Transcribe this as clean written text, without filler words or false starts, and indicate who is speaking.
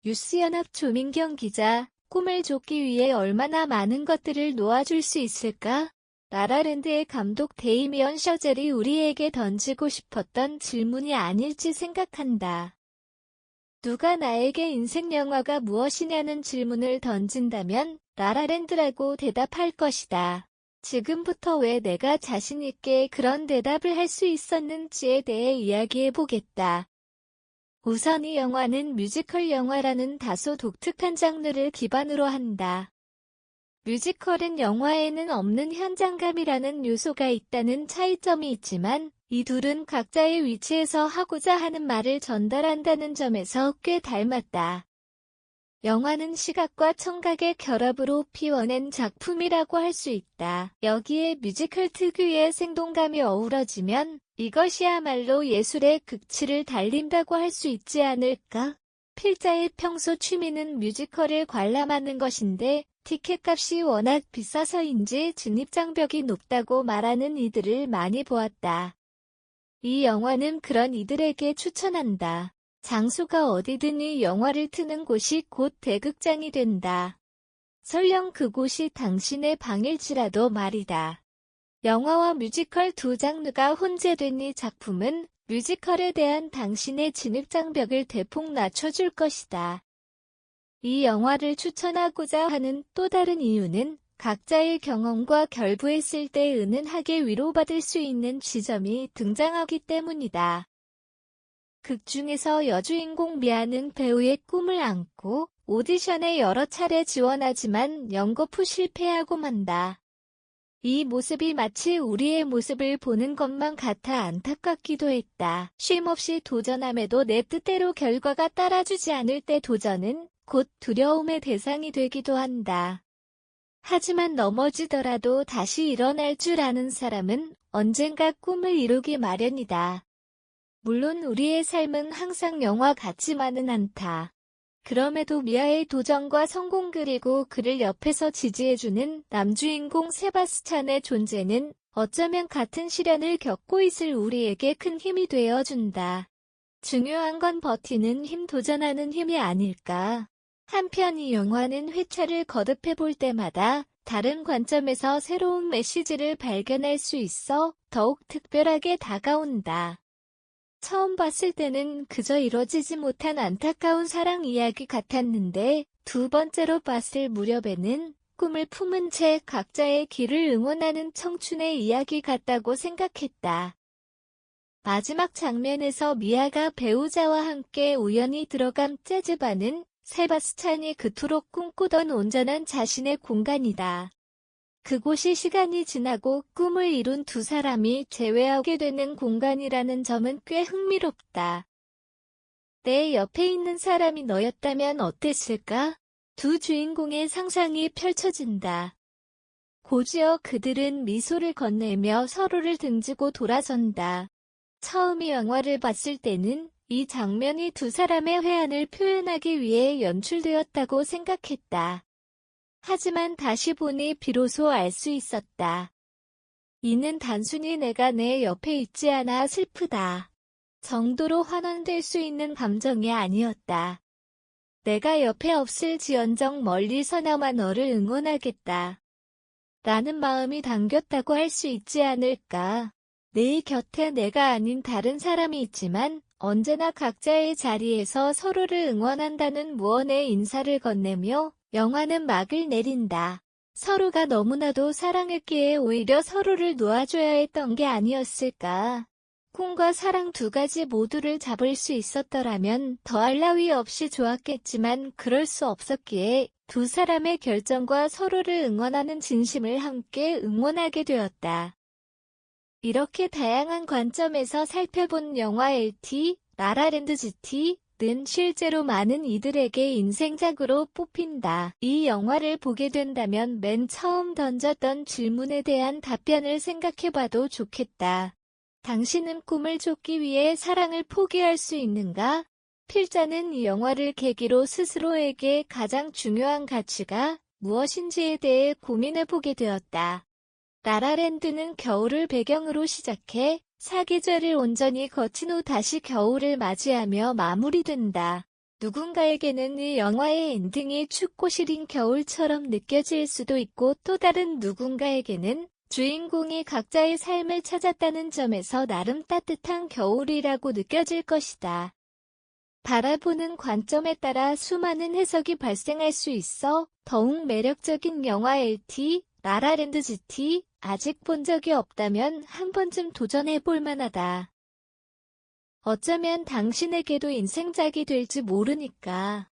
Speaker 1: 뉴스연합 조민경 기자, 꿈을 쫓기 위해 얼마나 많은 것들을 놓아줄 수 있을까? 라라랜드의 감독 데이미언 셔젤이 우리에게 던지고 싶었던 질문이 아닐지 생각한다. 누가 나에게 인생 영화가 무엇이냐는 질문을 던진다면 라라랜드라고 대답할 것이다. 지금부터 왜 내가 자신 있게 그런 대답을 할 수 있었는지에 대해 이야기해보겠다. 우선 이 영화는 뮤지컬 영화라는 다소 독특한 장르를 기반으로 한다. 뮤지컬은 영화에는 없는 현장감이라는 요소가 있다는 차이점이 있지만 이 둘은 각자의 위치에서 하고자 하는 말을 전달한다는 점에서 꽤 닮았다. 영화는 시각과 청각의 결합으로 피워낸 작품이라고 할 수 있다. 여기에 뮤지컬 특유의 생동감이 어우러지면 이것이야말로 예술의 극치를 달린다고 할 수 있지 않을까? 필자의 평소 취미는 뮤지컬을 관람하는 것인데 티켓값이 워낙 비싸서인지 진입장벽이 높다고 말하는 이들을 많이 보았다. 이 영화는 그런 이들에게 추천한다. 장소가 어디든 이 영화를 트는 곳이 곧 대극장이 된다. 설령 그곳이 당신의 방일지라도 말이다. 영화와 뮤지컬 두 장르가 혼재된 이 작품은 뮤지컬에 대한 당신의 진입장벽을 대폭 낮춰줄 것이다. 이 영화를 추천하고자 하는 또 다른 이유는 각자의 경험과 결부했을 때 은은하게 위로받을 수 있는 지점이 등장하기 때문이다. 극 중에서 여주인공 미아는 배우의 꿈을 안고 오디션에 여러 차례 지원하지만 연거푸 실패하고 만다. 이 모습이 마치 우리의 모습을 보는 것만 같아 안타깝기도 했다. 쉼없이 도전함에도 내 뜻대로 결과가 따라주지 않을 때 도전은 곧 두려움의 대상이 되기도 한다. 하지만 넘어지더라도 다시 일어날 줄 아는 사람은 언젠가 꿈을 이루기 마련이다. 물론 우리의 삶은 항상 영화 같지만은 않다. 그럼에도 미아의 도전과 성공 그리고 그를 옆에서 지지해주는 남주인공 세바스찬의 존재는 어쩌면 같은 시련을 겪고 있을 우리에게 큰 힘이 되어준다. 중요한 건 버티는 힘, 도전하는 힘이 아닐까. 한편 이 영화는 회차를 거듭해볼 때마다 다른 관점에서 새로운 메시지를 발견할 수 있어 더욱 특별하게 다가온다. 처음 봤을 때는 그저 이뤄지지 못한 안타까운 사랑 이야기 같았는데 두 번째로 봤을 무렵에는 꿈을 품은 채 각자의 길을 응원하는 청춘의 이야기 같다고 생각했다. 마지막 장면에서 미아가 배우자와 함께 우연히 들어간 재즈바는 세바스찬이 그토록 꿈꾸던 온전한 자신의 공간이다. 그곳이 시간이 지나고 꿈을 이룬 두 사람이 재회하게 되는 공간이라는 점은 꽤 흥미롭다. 내 옆에 있는 사람이 너였다면 어땠을까? 두 주인공의 상상이 펼쳐진다. 곧이어 그들은 미소를 건네며 서로를 등지고 돌아선다. 처음 이 영화를 봤을 때는 이 장면이 두 사람의 회한을 표현하기 위해 연출되었다고 생각했다. 하지만 다시 보니 비로소 알 수 있었다. 이는 단순히 내가 내 옆에 있지 않아 슬프다 정도로 환원될 수 있는 감정이 아니었다. 내가 옆에 없을지언정 멀리서나마 너를 응원하겠다. 라는 마음이 담겼다고 할 수 있지 않을까. 내 곁에 내가 아닌 다른 사람이 있지만 언제나 각자의 자리에서 서로를 응원한다는 무언의 인사를 건네며 영화는 막을 내린다. 서로가 너무나도 사랑했기에 오히려 서로를 놓아줘야 했던 게 아니었을까. 꿈과 사랑 두 가지 모두를 잡을 수 있었더라면 더할 나위 없이 좋았겠지만 그럴 수 없었기에 두 사람의 결정과 서로를 응원하는 진심을 함께 응원하게 되었다. 이렇게 다양한 관점에서 살펴본 영화 LT, 라라랜드 GT는 실제로 많은 이들에게 인생작으로 뽑힌다. 이 영화를 보게 된다면 맨 처음 던졌던 질문에 대한 답변을 생각해봐도 좋겠다. 당신은 꿈을 쫓기 위해 사랑을 포기할 수 있는가? 필자는 이 영화를 계기로 스스로에게 가장 중요한 가치가 무엇인지에 대해 고민해보게 되었다. 라라랜드는 겨울을 배경으로 시작해 사계절을 온전히 거친 후 다시 겨울을 맞이하며 마무리된다. 누군가에게는 이 영화의 엔딩이 춥고 시린 겨울처럼 느껴질 수도 있고 또 다른 누군가에게는 주인공이 각자의 삶을 찾았다는 점에서 나름 따뜻한 겨울이라고 느껴질 것이다. 바라보는 관점에 따라 수많은 해석이 발생할 수 있어 더욱 매력적인 영화 LT, 라라랜드 GT, 아직 본 적이 없다면 한 번쯤 도전해 볼 만하다. 어쩌면 당신에게도 인생작이 될지 모르니까.